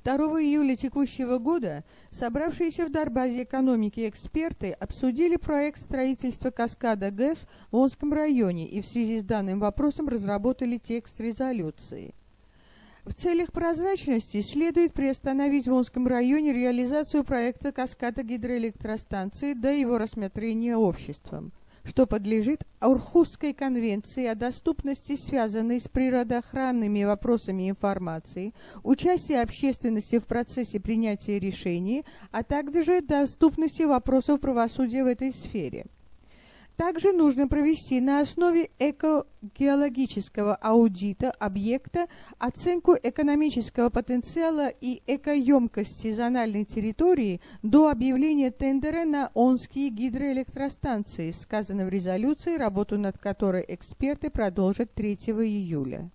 2 июля текущего года собравшиеся в Дарбазе экономики эксперты обсудили проект строительства каскада ГЭС в Онском районе и в связи с данным вопросом разработали текст резолюции. В целях прозрачности следует приостановить в Онском районе реализацию проекта каскада гидроэлектростанции до его рассмотрения обществом, что подлежит Орхусской конвенции о доступности, связанной с природоохранными вопросами информации, участии общественности в процессе принятия решений, а также доступности вопросов правосудия в этой сфере. Также нужно провести на основе экогеологического аудита объекта оценку экономического потенциала и экоемкости зональной территории до объявления тендера на Онские гидроэлектростанции, сказано в резолюции, работу над которой эксперты продолжат 3 июля.